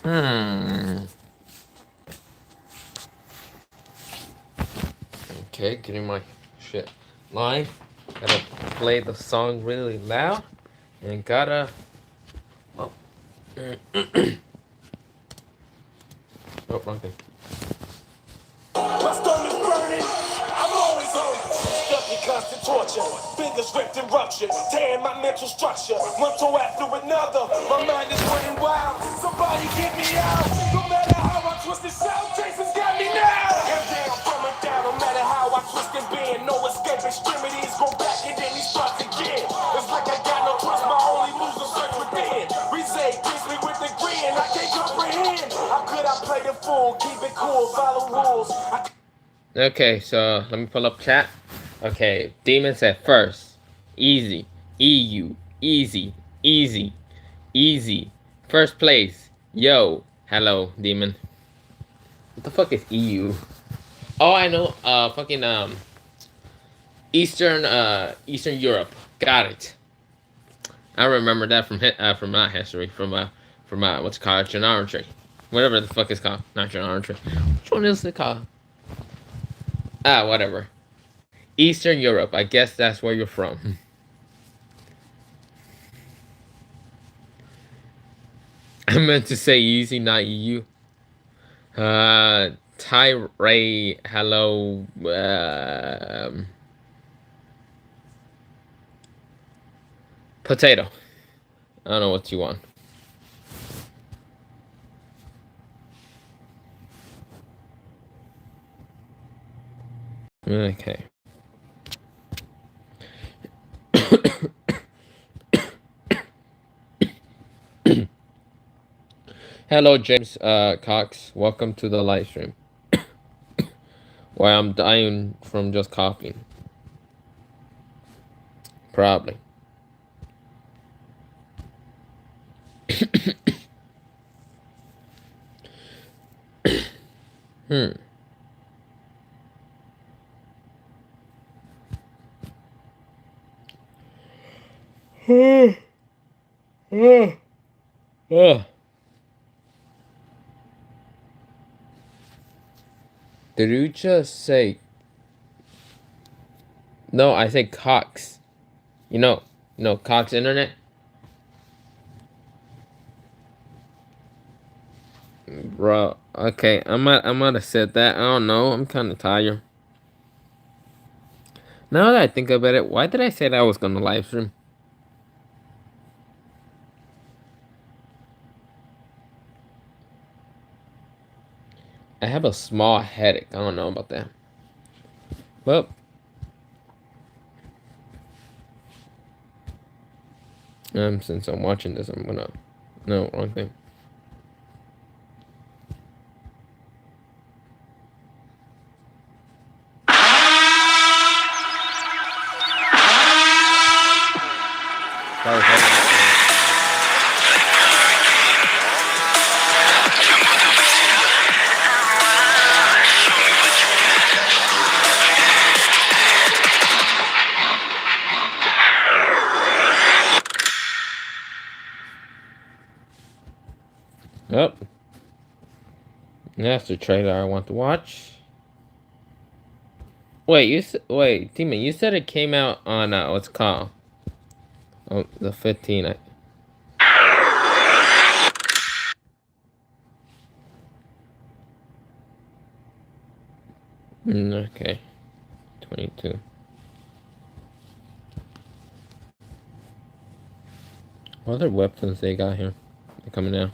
Hmm. Okay, getting my shit live. Gotta play the song really loud and gotta. Oh, oh wrong thing. My stomach burning. I'm always on. Stuck in constant torture. Fingers ripped and ruptured. Tearing my mental structure. One toe after another. My mind is running wild. Somebody get me out. No matter how I twist and shout, Jason's got me now. Every day I'm coming down. No matter how I twist and bend. No escape extremities. Go back and then he starts again. It's like I got no trust. My only moves are search within. Reset greets me with a grin. I can't comprehend. How could I play the fool? Keep it cool. Follow rules. Okay, so let me pull up chat. Okay, Demon said first. Easy. EU. Easy. Easy. Easy. First place. Yo. Hello, Demon. What the fuck is EU? Oh, I know. Fucking Eastern Europe. Got it. I remember that from my history, from what's it called, geometry, whatever the fuck it's called, not geometry. Which one is it called? Ah, whatever. Eastern Europe. I guess that's where you're from. I meant to say easy, not EU. Ty Ray, hello. Potato. I don't know what you want. Okay. Hello, James Cox. Welcome to the live stream. Why I'm dying from just coughing. Probably. Hmm. Oh. Did you just say? No, I said Cox. Cox Internet. Bro, okay, I might have said that. I don't know. I'm kind of tired. Now that I think about it, why did I say that I was gonna live stream? I have a small headache. I don't know about that. Well, since I'm watching this, I'm gonna. No, wrong thing. Oh, that's the trailer I want to watch. Wait, Demon, you said it came out on what's it called? Oh, the 15th. Okay, 22. What other weapons they got here? They're coming out.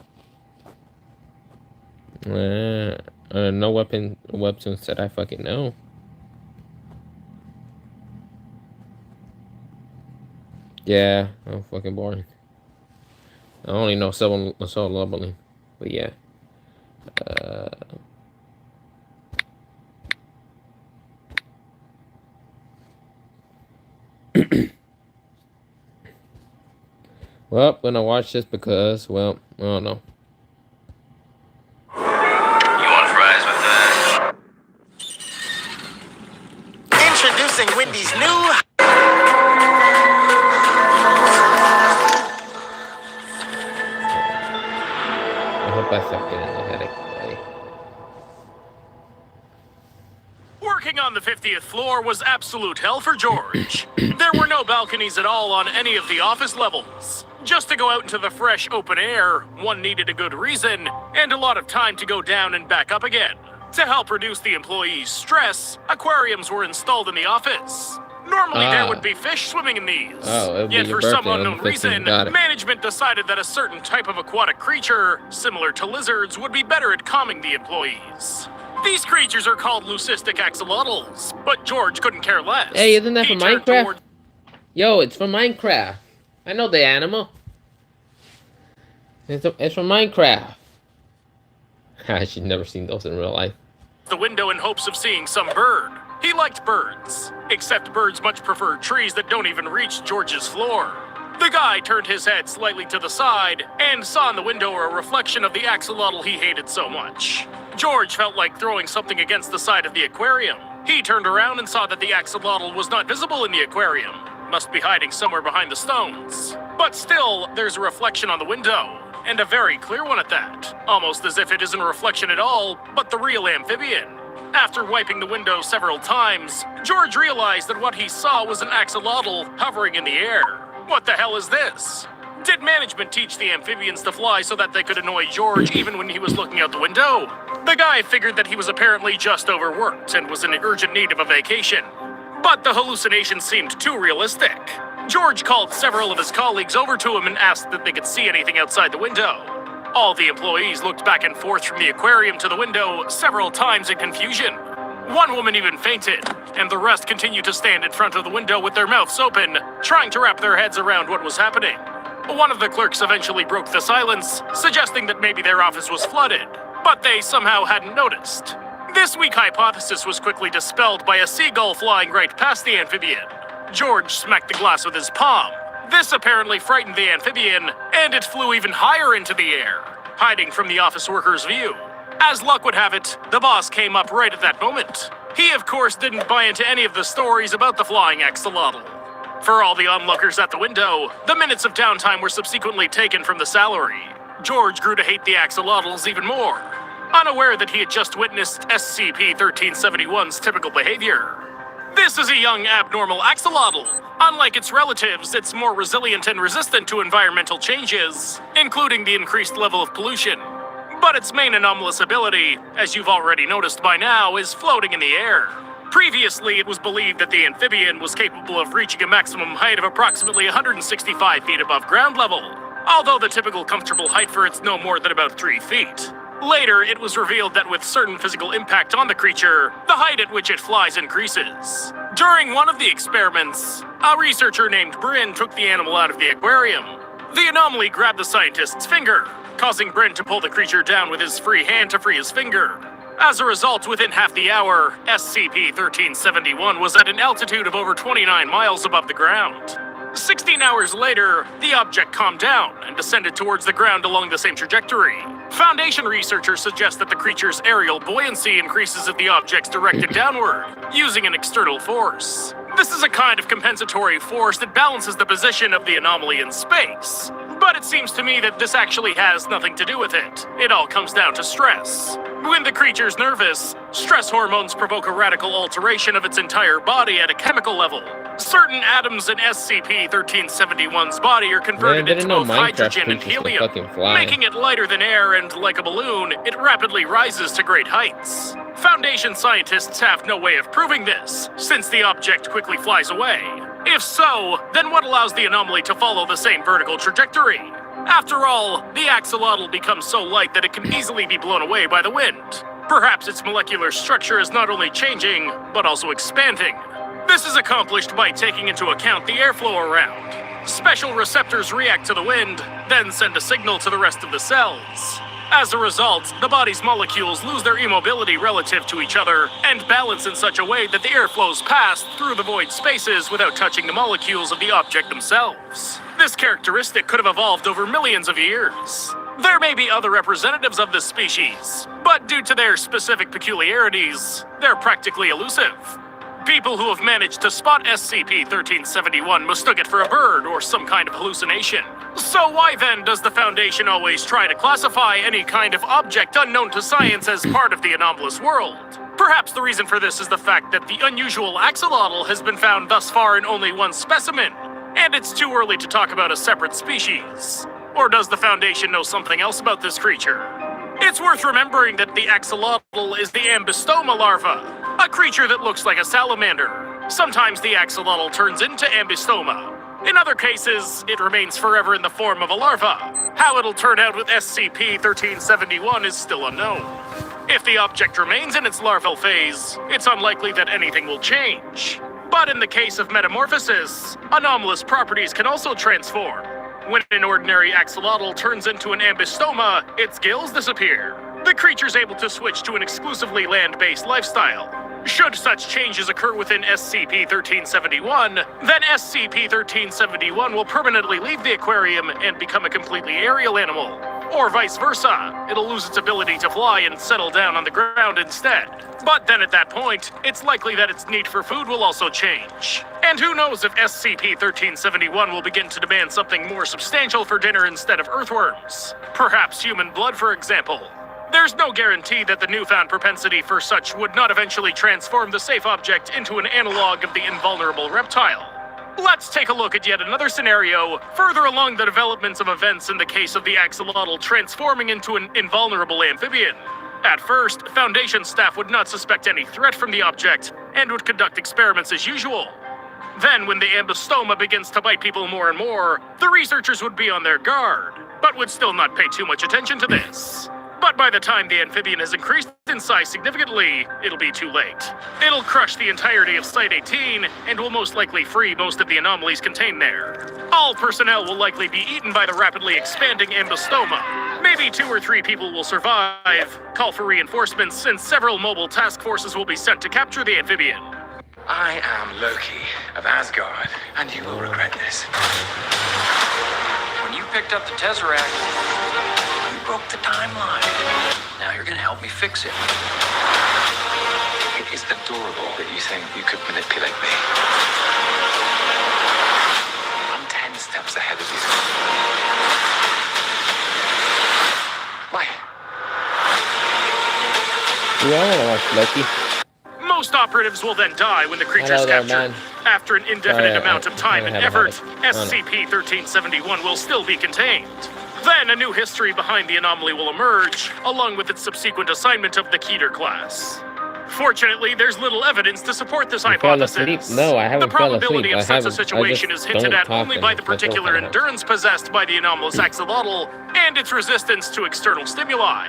No weapons that I fucking know. Yeah, I'm fucking boring. I only know soul leveling, but yeah. Well, I'm gonna watch this because, well, I don't know. You want fries with that? Introducing Wendy's new. I hope quest I'm getting a headache already. Working on the 50th floor was absolute hell for George. There were no balconies at all on any of the office levels. Just to go out into the fresh open air, one needed a good reason, and a lot of time to go down and back up again. To help reduce the employees' stress, aquariums were installed in the office. Normally there would be fish swimming in these. Oh, it would be Yet your for some birthday on unknown the 15th. reason, Got it. management decided that a certain type of aquatic creature, similar to lizards, would be better at calming the employees. These creatures are called leucistic axolotls, but George couldn't care less. Hey, isn't that He from turned Minecraft? toward- Yo, it's from Minecraft. I know the animal. It's from Minecraft. I should never seen those in real life. the window in hopes of seeing some bird. He liked birds, except birds much preferred trees that don't even reach George's floor. The guy turned his head slightly to the side and saw in the window a reflection of the axolotl he hated so much. George felt like throwing something against the side of the aquarium. He turned around and saw that the axolotl was not visible in the aquarium. Must be hiding somewhere behind the stones. But still, there's a reflection on the window. And a very clear one at that. Almost as if it isn't a reflection at all, but the real amphibian. After wiping the window several times, George realized that what he saw was an axolotl hovering in the air. What the hell is this? Did management teach the amphibians to fly so that they could annoy George even when he was looking out the window? The guy figured that he was apparently just overworked and was in urgent need of a vacation. But the hallucination seemed too realistic. George called several of his colleagues over to him and asked that they could see anything outside the window. All the employees looked back and forth from the aquarium to the window several times in confusion. One woman even fainted, and the rest continued to stand in front of the window with their mouths open, trying to wrap their heads around what was happening. One of the clerks eventually broke the silence, suggesting that maybe their office was flooded, but they somehow hadn't noticed. This weak hypothesis was quickly dispelled by a seagull flying right past the amphibian. George smacked the glass with his palm. This apparently frightened the amphibian, and it flew even higher into the air, hiding from the office workers' view. As luck would have it, the boss came up right at that moment. He, of course, didn't buy into any of the stories about the flying axolotl. For all the onlookers at the window, the minutes of downtime were subsequently taken from the salary. George grew to hate the axolotls even more, unaware that he had just witnessed SCP-1371's typical behavior. This is a young abnormal axolotl. Unlike its relatives, it's more resilient and resistant to environmental changes, including the increased level of pollution. But its main anomalous ability, as you've already noticed by now, is floating in the air. Previously, it was believed that the amphibian was capable of reaching a maximum height of approximately 165 feet above ground level, although the typical comfortable height for it's no more than about 3 feet. Later, it was revealed that with certain physical impact on the creature, the height at which it flies increases. During one of the experiments, a researcher named Bryn took the animal out of the aquarium. The anomaly grabbed the scientist's finger, causing Bryn to pull the creature down with his free hand to free his finger. As a result, within half the hour, SCP-1371 was at an altitude of over 29 miles above the ground. 16 hours later, the object calmed down and descended towards the ground along the same trajectory. Foundation researchers suggest that the creature's aerial buoyancy increases if the object's directed downward, using an external force. This is a kind of compensatory force that balances the position of the anomaly in space. But it seems to me that this actually has nothing to do with it. It all comes down to stress. When the creature's nervous, stress hormones provoke a radical alteration of its entire body at a chemical level. Certain atoms in SCP-1371's body are converted into both hydrogen and helium, making it lighter than air, and like a balloon, it rapidly rises to great heights. Foundation scientists have no way of proving this, since the object quickly flies away. If so, then what allows the anomaly to follow the same vertical trajectory? After all, the axolotl becomes so light that it can easily be blown away by the wind. Perhaps its molecular structure is not only changing, but also expanding. This is accomplished by taking into account the airflow around. Special receptors react to the wind, then send a signal to the rest of the cells. As a result, the body's molecules lose their immobility relative to each other and balance in such a way that the air flows past through the void spaces without touching the molecules of the object themselves. This characteristic could have evolved over millions of years. There may be other representatives of this species, but due to their specific peculiarities, they're practically elusive. People who have managed to spot SCP-1371 mistook it for a bird or some kind of hallucination. So why then does the Foundation always try to classify any kind of object unknown to science as part of the anomalous world? Perhaps the reason for this is the fact that the unusual axolotl has been found thus far in only one specimen, and it's too early to talk about a separate species. Or does the Foundation know something else about this creature? It's worth remembering that the axolotl is the ambystoma larva, a creature that looks like a salamander. Sometimes the axolotl turns into ambystoma. In other cases, it remains forever in the form of a larva. How it'll turn out with SCP-1371 is still unknown. If the object remains in its larval phase, it's unlikely that anything will change. But in the case of metamorphosis, anomalous properties can also transform. When an ordinary axolotl turns into an ambystoma, its gills disappear. The creature's able to switch to an exclusively land-based lifestyle. Should such changes occur within SCP-1371, then SCP-1371 will permanently leave the aquarium and become a completely aerial animal. Or vice versa, it'll lose its ability to fly and settle down on the ground instead. But then at that point, it's likely that its need for food will also change. And who knows if SCP-1371 will begin to demand something more substantial for dinner instead of earthworms. Perhaps human blood, for example. There's no guarantee that the newfound propensity for such would not eventually transform the safe object into an analog of the invulnerable reptile. Let's take a look at yet another scenario, further along the developments of events in the case of the axolotl transforming into an invulnerable amphibian. At first, Foundation staff would not suspect any threat from the object, and would conduct experiments as usual. Then, when the ambystoma begins to bite people more and more, the researchers would be on their guard, but would still not pay too much attention to this. But by the time the amphibian has increased in size significantly, it'll be too late. It'll crush the entirety of Site-18, and will most likely free most of the anomalies contained there. All personnel will likely be eaten by the rapidly expanding ambystoma. Maybe 2 or 3 people will survive, call for reinforcements, and several mobile task forces will be sent to capture the amphibian. I am Loki of Asgard, and you will regret this. When you picked up the Tesseract, you broke the timeline. Now you're gonna help me fix it. It is adorable that you think you could manipulate me. I'm 10 steps ahead of you. Why? Yeah, I wanna watch Loki. Most operatives will then die when the creature's Hello there, captured. man. After an indefinite Sorry, amount of time I and had a effort, headache. Oh, no. SCP-1371 will still be contained. Then a new history behind the anomaly will emerge, along with its subsequent assignment of the Keter class. Fortunately, there's little evidence to support this You fell hypothesis. asleep? No, I haven't The fell probability asleep. of I such a haven't. situation I is just hinted don't at talk only by the and that's all particular I have. endurance possessed by the anomalous axolotl and its resistance to external stimuli.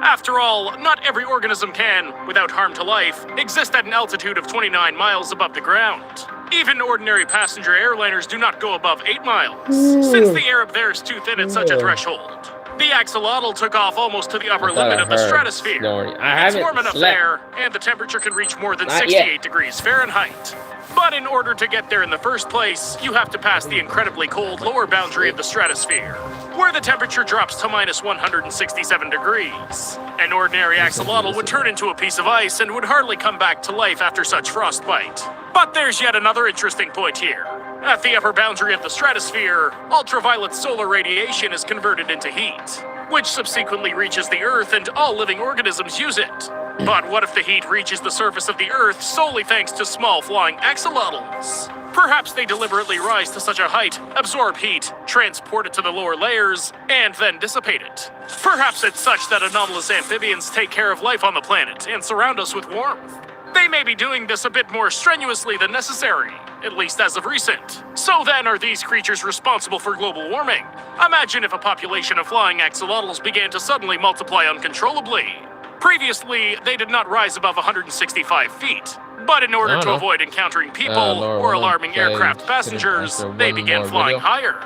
After all, not every organism can, without harm to life, exist at an altitude of 29 miles above the ground. Even ordinary passenger airliners do not go above 8 miles, since the air up there is too thin at such a threshold. The axolotl took off almost to the upper limit of the stratosphere. It's warm enough there, and the temperature can reach more than 68 degrees Fahrenheit. But in order to get there in the first place, you have to pass the incredibly cold lower boundary of the stratosphere, where the temperature drops to minus 167 degrees. An ordinary axolotl would turn into a piece of ice and would hardly come back to life after such frostbite. But there's yet another interesting point here. At the upper boundary of the stratosphere, ultraviolet solar radiation is converted into heat, which subsequently reaches the Earth and all living organisms use it. But what if the heat reaches the surface of the Earth solely thanks to small flying axolotls? Perhaps they deliberately rise to such a height, absorb heat, transport it to the lower layers, and then dissipate it. Perhaps it's such that anomalous amphibians take care of life on the planet and surround us with warmth. They may be doing this a bit more strenuously than necessary, at least as of recent. So then, are these creatures responsible for global warming? Imagine if a population of flying axolotls began to suddenly multiply uncontrollably. Previously, they did not rise above 165 feet. But in order to avoid encountering people or alarming aircraft passengers, they began flying higher.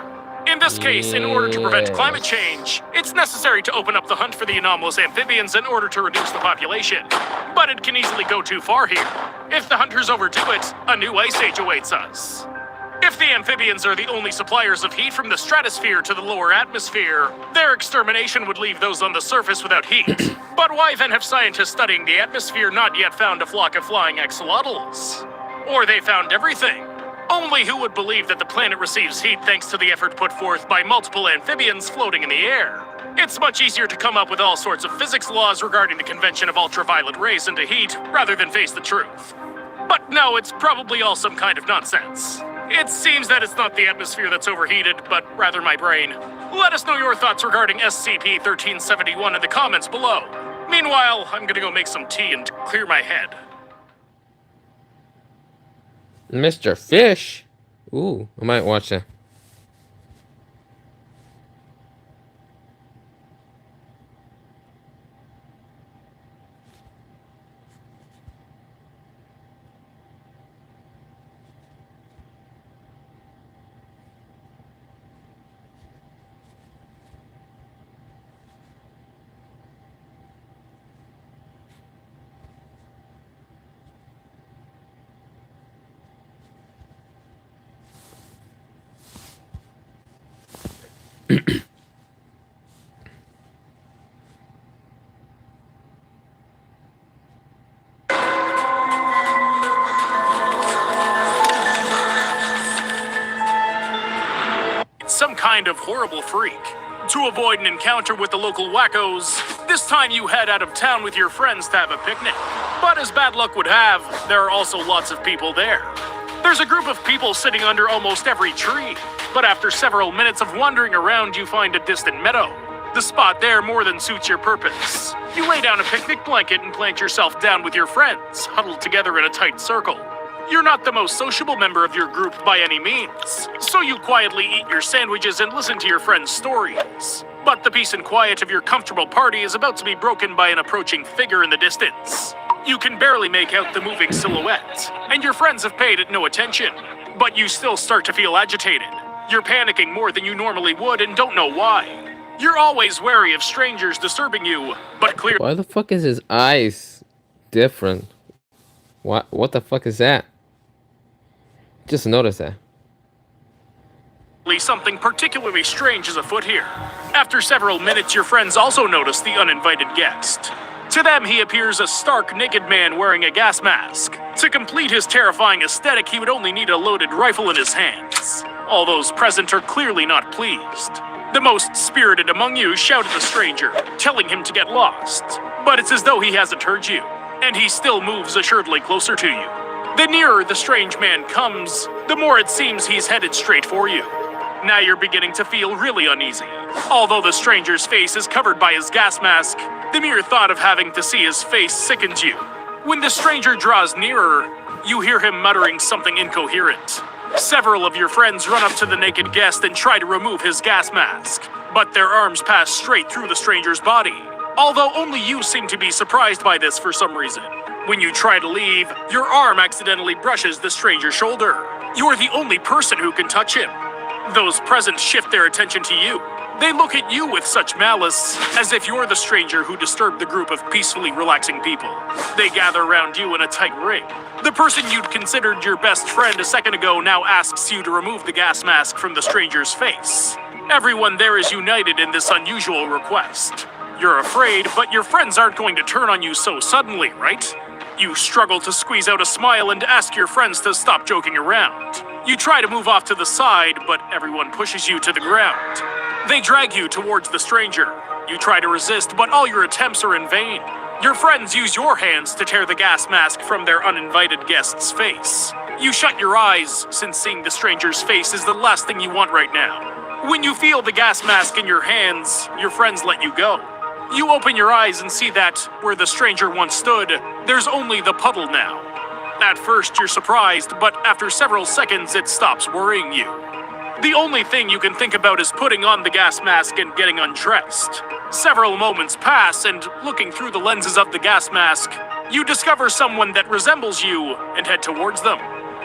In this case, in order to prevent climate change, it's necessary to open up the hunt for the anomalous amphibians in order to reduce the population. But it can easily go too far here. If the hunters overdo it, a new ice age awaits us. If the amphibians are the only suppliers of heat from the stratosphere to the lower atmosphere, their extermination would leave those on the surface without heat. But why then have scientists studying the atmosphere not yet found a flock of flying axolotls? Or they found everything. Only who would believe that the planet receives heat thanks to the effort put forth by multiple amphibians floating in the air? It's much easier to come up with all sorts of physics laws regarding the convention of ultraviolet rays into heat rather than face the truth. But no, it's probably all some kind of nonsense. It seems that it's not the atmosphere that's overheated, but rather my brain. Let us know your thoughts regarding SCP-1371 in the comments below. Meanwhile, I'm gonna go make some tea and clear my head. Mr. Fish? Ooh, I might watch that. Some kind of horrible freak. To avoid an encounter with the local wackos, this time you head out of town with your friends to have a picnic. But as bad luck would have, there are also lots of people there. There's a group of people sitting under almost every tree, but after several minutes of wandering around, you find a distant meadow. The spot there more than suits your purpose. You lay down a picnic blanket and plant yourself down with your friends, huddled together in a tight circle. You're not the most sociable member of your group by any means, so you quietly eat your sandwiches and listen to your friends' stories. But the peace and quiet of your comfortable party is about to be broken by an approaching figure in the distance. You can barely make out the moving silhouette, and your friends have paid it no attention. But you still start to feel agitated. You're panicking more than you normally would and don't know why. You're always wary of strangers disturbing you, but clearly Why the fuck is his eyes different? What the fuck is that? Just noticed that. something particularly strange is afoot here. After several minutes, your friends also notice the uninvited guest. To them, he appears a stark, naked man wearing a gas mask. To complete his terrifying aesthetic, he would only need a loaded rifle in his hands. All those present are clearly not pleased. The most spirited among you shout at the stranger, telling him to get lost. But it's as though he hasn't heard you, and he still moves assuredly closer to you. The nearer the strange man comes, the more it seems he's headed straight for you. Now you're beginning to feel really uneasy. Although the stranger's face is covered by his gas mask, the mere thought of having to see his face sickens you. When the stranger draws nearer, you hear him muttering something incoherent. Several of your friends run up to the naked guest and try to remove his gas mask, but their arms pass straight through the stranger's body. Although only you seem to be surprised by this for some reason. When you try to leave, your arm accidentally brushes the stranger's shoulder. You are the only person who can touch him. Those present shift their attention to you. They look at you with such malice, as if you're the stranger who disturbed the group of peacefully relaxing people. They gather around you in a tight ring. The person you'd considered your best friend a second ago now asks you to remove the gas mask from the stranger's face. Everyone there is united in this unusual request. You're afraid, but your friends aren't going to turn on you so suddenly, right? You struggle to squeeze out a smile and ask your friends to stop joking around. You try to move off to the side, but everyone pushes you to the ground. They drag you towards the stranger. You try to resist, but all your attempts are in vain. Your friends use your hands to tear the gas mask from their uninvited guest's face. You shut your eyes, since seeing the stranger's face is the last thing you want right now. When you feel the gas mask in your hands, your friends let you go. You open your eyes and see that, where the stranger once stood, there's only the puddle now. At first, you're surprised, but after several seconds, it stops worrying you. The only thing you can think about is putting on the gas mask and getting undressed. Several moments pass, and looking through the lenses of the gas mask, you discover someone that resembles you and head towards them.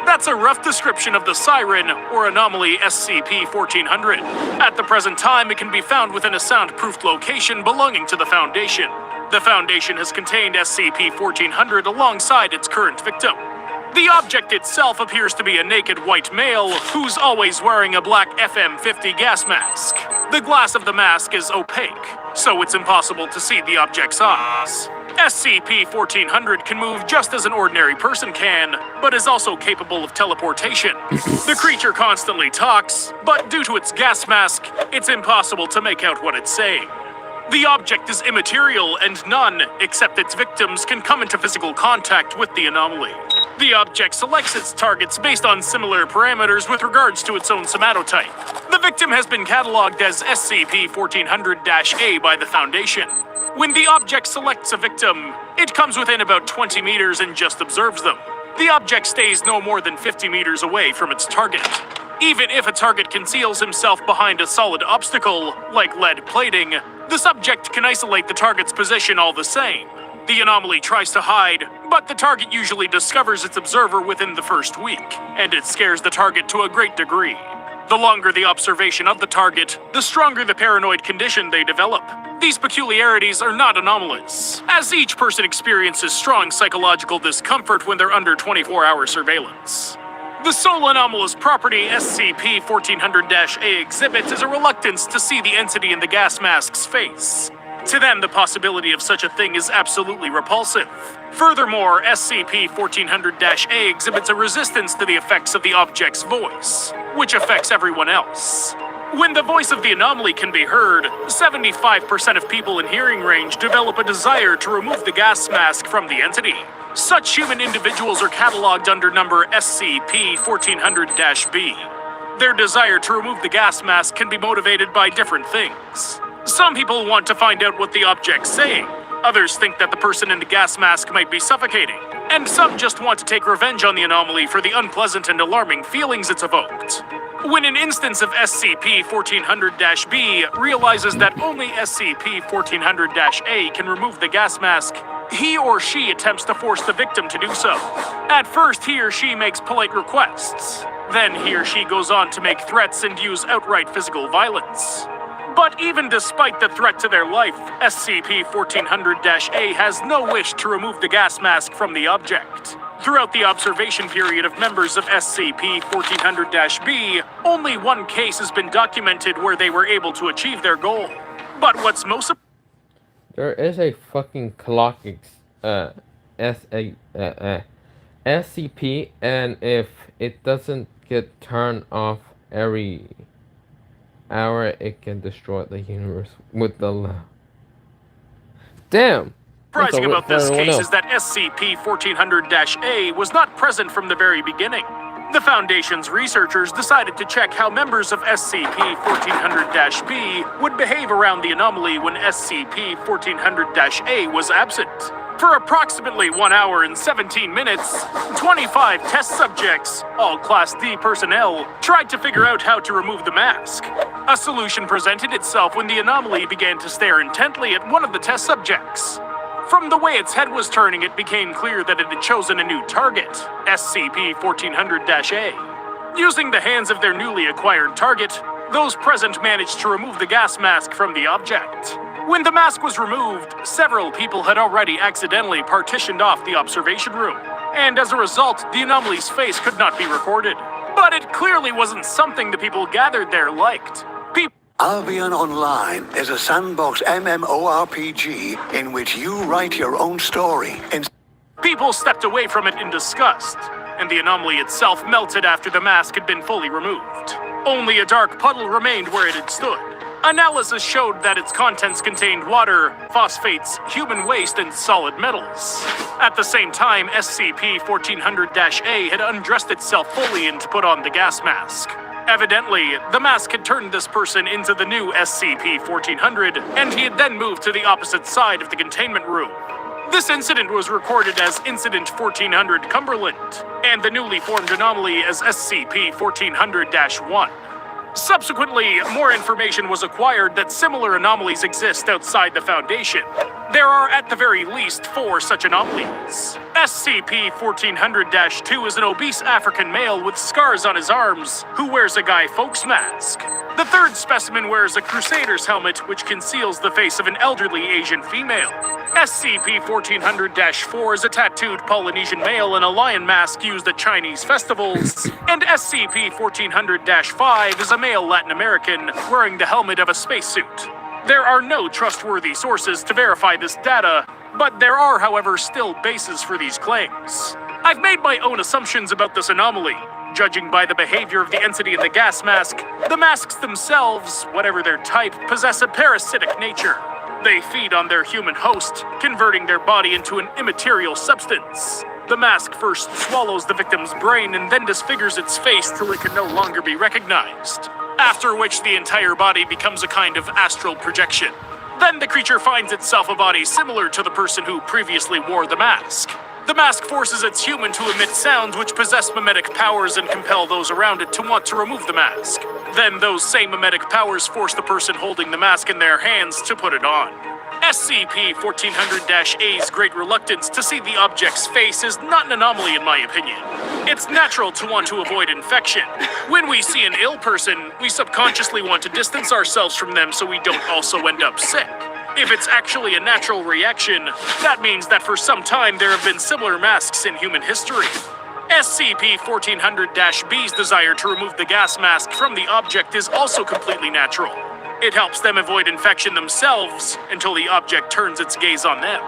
That's a rough description of the Siren, or anomaly SCP-1400. At the present time, it can be found within a soundproofed location belonging to the Foundation. The Foundation has contained SCP-1400 alongside its current victim. The object itself appears to be a naked white male who's always wearing a black FM-50 gas mask. The glass of the mask is opaque, so it's impossible to see the object's eyes. SCP-1400 can move just as an ordinary person can, but is also capable of teleportation. The creature constantly talks, but due to its gas mask, it's impossible to make out what it's saying. The object is immaterial, and none, except its victims, can come into physical contact with the anomaly. The object selects its targets based on similar parameters with regards to its own somatotype. The victim has been cataloged as SCP-1400-A by the Foundation. When the object selects a victim, it comes within about 20 meters and just observes them. The object stays no more than 50 meters away from its target. Even if a target conceals himself behind a solid obstacle, like lead plating, the subject can isolate the target's position all the same. The anomaly tries to hide, but the target usually discovers its observer within the first week, and it scares the target to a great degree. The longer the observation of the target, the stronger the paranoid condition they develop. These peculiarities are not anomalous, as each person experiences strong psychological discomfort when they're under 24-hour surveillance. The sole anomalous property SCP-1400-A exhibits is a reluctance to see the entity in the gas mask's face. To them, the possibility of such a thing is absolutely repulsive. Furthermore, SCP-1400-A exhibits a resistance to the effects of the object's voice, which affects everyone else. When the voice of the anomaly can be heard, 75% of people in hearing range develop a desire to remove the gas mask from the entity. Such human individuals are cataloged under number SCP-1400-B. Their desire to remove the gas mask can be motivated by different things. Some people want to find out what the object's saying. Others think that the person in the gas mask might be suffocating. And some just want to take revenge on the anomaly for the unpleasant and alarming feelings it's evoked. When an instance of SCP-1400-B realizes that only SCP-1400-A can remove the gas mask, he or she attempts to force the victim to do so. At first, he or she makes polite requests. Then he or she goes on to make threats and use outright physical violence. But even despite the threat to their life, SCP-1400-A has no wish to remove the gas mask from the object. Throughout the observation period of members of SCP-1400-B, only one case has been documented where they were able to achieve their goal. But what's most... There is a fucking clock, SCP, and if it doesn't get turned off every hour, it can destroy the universe with the Damn! Surprising about this case is that SCP-1400-A was not present from the very beginning. The Foundation's researchers decided to check how members of SCP-1400-B would behave around the anomaly when SCP-1400-A was absent. For approximately 1 hour and 17 minutes, 25 test subjects, all Class D personnel, tried to figure out how to remove the mask. A solution presented itself when the anomaly began to stare intently at one of the test subjects. From the way its head was turning, it became clear that it had chosen a new target, SCP-1400-A. Using the hands of their newly acquired target, those present managed to remove the gas mask from the object. When the mask was removed, several people had already accidentally partitioned off the observation room, and as a result, the anomaly's face could not be recorded. But it clearly wasn't something the people gathered there liked. Albion Online is a sandbox MMORPG in which you write your own story. People stepped away from it in disgust, and the anomaly itself melted after the mask had been fully removed. Only a dark puddle remained where it had stood. Analysis showed that its contents contained water, phosphates, human waste, and solid metals. At the same time, SCP-1400-A had undressed itself fully and put on the gas mask. Evidently, the mask had turned this person into the new SCP-1400, and he had then moved to the opposite side of the containment room. This incident was recorded as Incident 1400 Cumberland, and the newly formed anomaly as SCP-1400-1. Subsequently, more information was acquired that similar anomalies exist outside the Foundation. There are at the very least 4 such anomalies. SCP-1400-2 is an obese African male with scars on his arms who wears a Guy Fawkes mask. The third specimen wears a Crusader's helmet which conceals the face of an elderly Asian female. SCP-1400-4 is a tattooed Polynesian male in a lion mask used at Chinese festivals, and SCP-1400-5 is a male Latin American wearing the helmet of a spacesuit. There are no trustworthy sources to verify this data, but there are, however, still bases for these claims. I've made my own assumptions about this anomaly. Judging by the behavior of the entity in the gas mask, the masks themselves, whatever their type, possess a parasitic nature. They feed on their human host, converting their body into an immaterial substance. The mask first swallows the victim's brain and then disfigures its face till it can no longer be recognized. After which the entire body becomes a kind of astral projection. Then the creature finds itself a body similar to the person who previously wore the mask. The mask forces its human to emit sounds which possess mimetic powers and compel those around it to want to remove the mask. Then those same mimetic powers force the person holding the mask in their hands to put it on. SCP-1400-A's great reluctance to see the object's face is not an anomaly in my opinion. It's natural to want to avoid infection. When we see an ill person, we subconsciously want to distance ourselves from them so we don't also end up sick. If it's actually a natural reaction, that means that for some time there have been similar masks in human history. SCP-1400-B's desire to remove the gas mask from the object is also completely natural. It helps them avoid infection themselves until the object turns its gaze on them.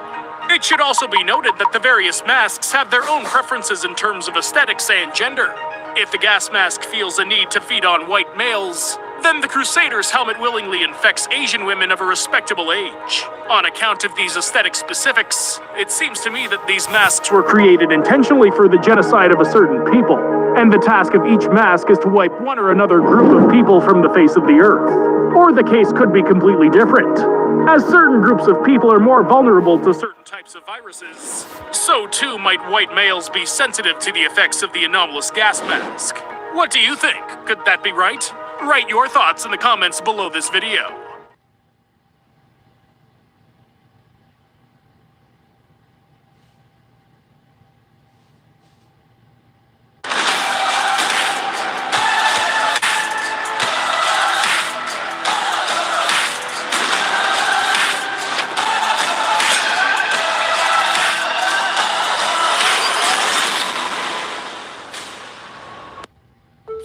It should also be noted that the various masks have their own preferences in terms of aesthetics and gender. If the gas mask feels a need to feed on white males, then the Crusader's helmet willingly infects Asian women of a respectable age. On account of these aesthetic specifics, it seems to me that these masks were created intentionally for the genocide of a certain people, and the task of each mask is to wipe one or another group of people from the face of the earth. Or the case could be completely different. As certain groups of people are more vulnerable to certain types of viruses, so too might white males be sensitive to the effects of the anomalous gas mask. What do you think? Could that be right? Write your thoughts in the comments below this video.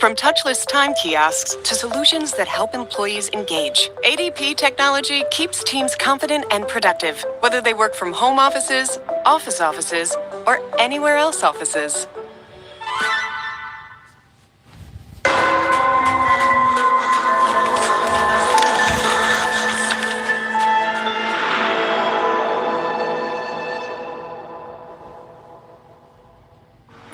From touchless time kiosks to solutions that help employees engage, ADP technology keeps teams confident and productive, whether they work from home offices, or anywhere else offices.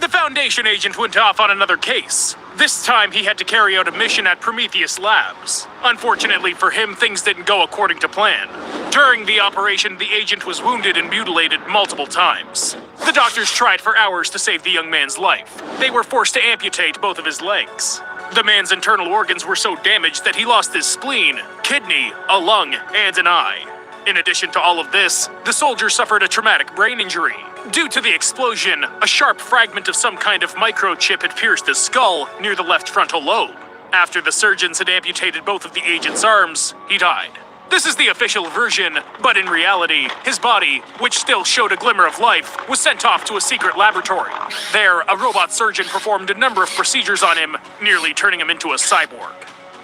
The Foundation agent went off on another case. This time he had to carry out a mission at Prometheus Labs. Unfortunately for him, things didn't go according to plan. During the operation, the agent was wounded and mutilated multiple times. The doctors tried for hours to save the young man's life. They were forced to amputate both of his legs. The man's internal organs were so damaged that he lost his spleen, kidney, a lung, and an eye. In addition to all of this, the soldier suffered a traumatic brain injury. Due to the explosion, a sharp fragment of some kind of microchip had pierced his skull near the left frontal lobe. After the surgeons had amputated both of the agent's arms, he died. This is the official version, but in reality, his body, which still showed a glimmer of life, was sent off to a secret laboratory. There, a robot surgeon performed a number of procedures on him, nearly turning him into a cyborg.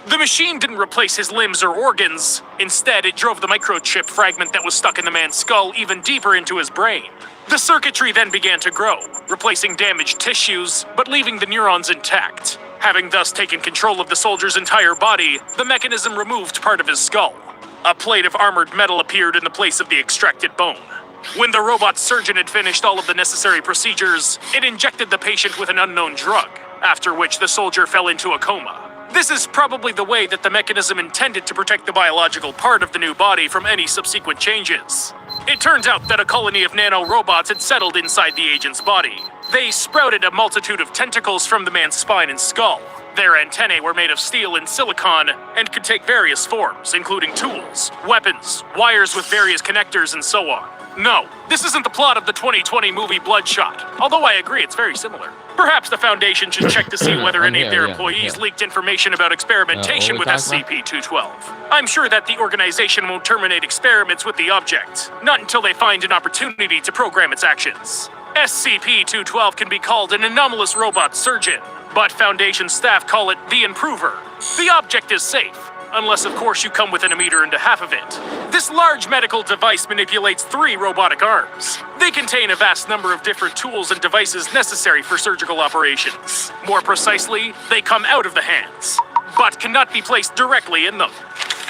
The machine didn't replace his limbs or organs. Instead, it drove the microchip fragment that was stuck in the man's skull even deeper into his brain. The circuitry then began to grow, replacing damaged tissues, but leaving the neurons intact. Having thus taken control of the soldier's entire body, the mechanism removed part of his skull. A plate of armored metal appeared in the place of the extracted bone. When the robot surgeon had finished all of the necessary procedures, it injected the patient with an unknown drug, after which the soldier fell into a coma. This is probably the way that the mechanism intended to protect the biological part of the new body from any subsequent changes. It turns out that a colony of nano-robots had settled inside the agent's body. They sprouted a multitude of tentacles from the man's spine and skull. Their antennae were made of steel and silicon and could take various forms, including tools, weapons, wires with various connectors, and so on. No, this isn't the plot of the 2020 movie Bloodshot, although I agree it's very similar. Perhaps the Foundation should check to see whether any of their employees leaked information about experimentation with SCP-212. I'm sure that the organization won't terminate experiments with the object, not until they find an opportunity to program its actions. SCP-212 can be called an anomalous robot surgeon, but Foundation staff call it the Improver. The object is safe. unless of course you come within a meter and a half of it. This large medical device manipulates 3 robotic arms. They contain a vast number of different tools and devices necessary for surgical operations. More precisely, they come out of the hands, but cannot be placed directly in them.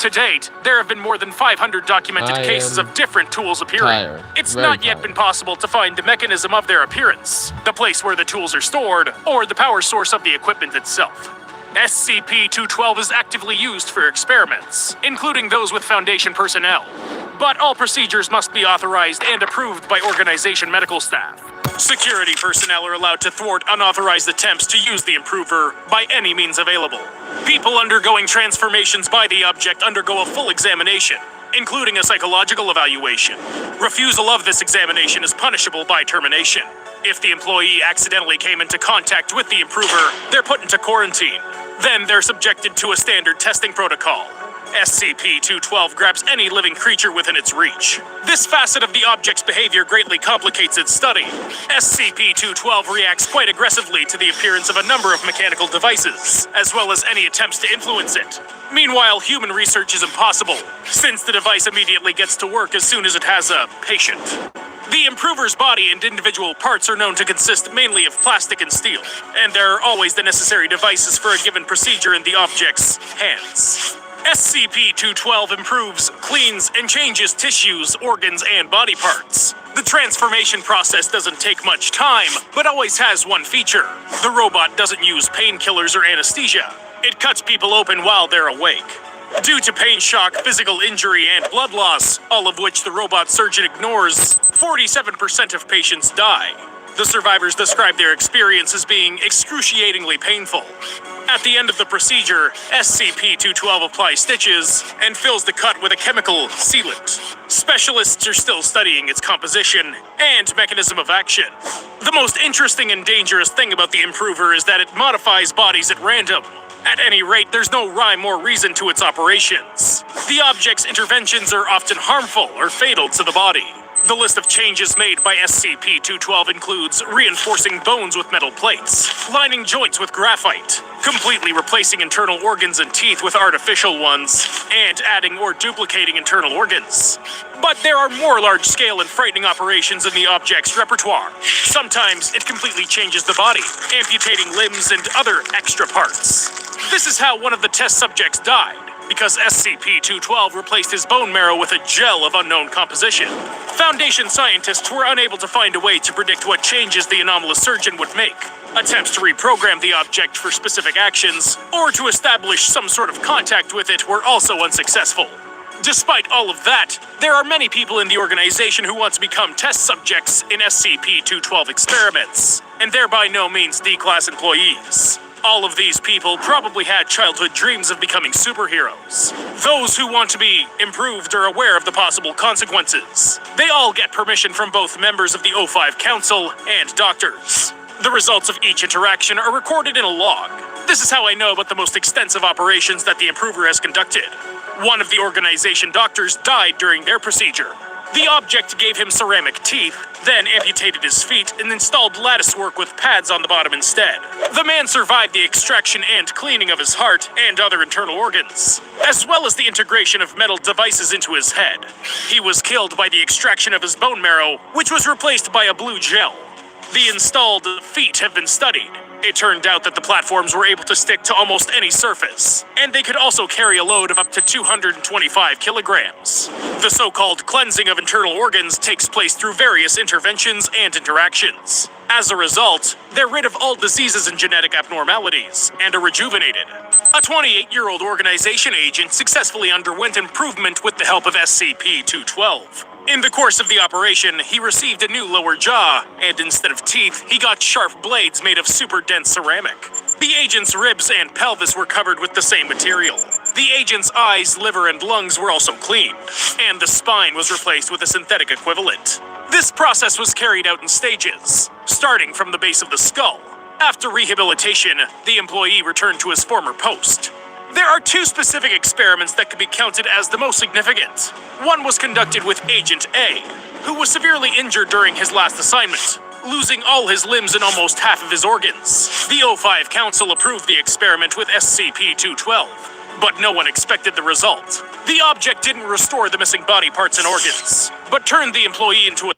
To date, there have been more than 500 documented cases of different tools appearing. It's not yet been possible to find the mechanism of their appearance, the place where the tools are stored, or the power source of the equipment itself. SCP-212 is actively used for experiments, including those with Foundation personnel. But all procedures must be authorized and approved by organization medical staff. Security personnel are allowed to thwart unauthorized attempts to use the improver by any means available. People undergoing transformations by the object undergo a full examination, including a psychological evaluation. Refusal of this examination is punishable by termination. If the employee accidentally came into contact with the improver, they're put into quarantine. Then they're subjected to a standard testing protocol. SCP-212 grabs any living creature within its reach. This facet of the object's behavior greatly complicates its study. SCP-212 reacts quite aggressively to the appearance of a number of mechanical devices, as well as any attempts to influence it. Meanwhile, human research is impossible, since the device immediately gets to work as soon as it has a patient. The improver's body and individual parts are known to consist mainly of plastic and steel, and there are always the necessary devices for a given procedure in the object's hands. SCP-212 improves, cleans, and changes tissues, organs, and body parts. The transformation process doesn't take much time, but always has one feature. The robot doesn't use painkillers or anesthesia. It cuts people open while they're awake. Due to pain shock, physical injury, and blood loss, all of which the robot surgeon ignores, 47% of patients die. The survivors describe their experience as being excruciatingly painful. At the end of the procedure, SCP-212 applies stitches and fills the cut with a chemical sealant. Specialists are still studying its composition and mechanism of action. The most interesting and dangerous thing about the improver is that it modifies bodies at random. At any rate, there's no rhyme or reason to its operations. The object's interventions are often harmful or fatal to the body. The list of changes made by SCP-212 includes reinforcing bones with metal plates, lining joints with graphite, completely replacing internal organs and teeth with artificial ones, and adding or duplicating internal organs. But there are more large-scale and frightening operations in the object's repertoire. Sometimes it completely changes the body, amputating limbs and other extra parts. This is how one of the test subjects died, because SCP-212 replaced his bone marrow with a gel of unknown composition. Foundation scientists were unable to find a way to predict what changes the anomalous surgeon would make. Attempts to reprogram the object for specific actions, or to establish some sort of contact with it, were also unsuccessful. Despite all of that, there are many people in the organization who want to become test subjects in SCP-212 experiments, and they're by no means D-Class employees. All of these people probably had childhood dreams of becoming superheroes. Those who want to be improved are aware of the possible consequences. They all get permission from both members of the O5 Council and doctors. The results of each interaction are recorded in a log. This is how I know about the most extensive operations that the improver has conducted. One of the organization doctors died during their procedure. The object gave him ceramic teeth, then amputated his feet and installed latticework with pads on the bottom instead. The man survived the extraction and cleaning of his heart and other internal organs, as well as the integration of metal devices into his head. He was killed by the extraction of his bone marrow, which was replaced by a blue gel. The installed feet have been studied. It turned out that the platforms were able to stick to almost any surface, and they could also carry a load of up to 225 kilograms. The so-called cleansing of internal organs takes place through various interventions and interactions. As a result, they're rid of all diseases and genetic abnormalities, and are rejuvenated. A 28-year-old organization agent successfully underwent improvement with the help of SCP-212. In the course of the operation, he received a new lower jaw, and instead of teeth, he got sharp blades made of super dense ceramic. The agent's ribs and pelvis were covered with the same material. The agent's eyes, liver, and lungs were also cleaned, and the spine was replaced with a synthetic equivalent. This process was carried out in stages, starting from the base of the skull. After rehabilitation, the employee returned to his former post. There are two specific experiments that could be counted as the most significant. One was conducted with Agent A, who was severely injured during his last assignment, losing all his limbs and almost half of his organs. The O5 Council approved the experiment with SCP-212. But no one expected the result. The object didn't restore the missing body parts and organs, but turned the employee into a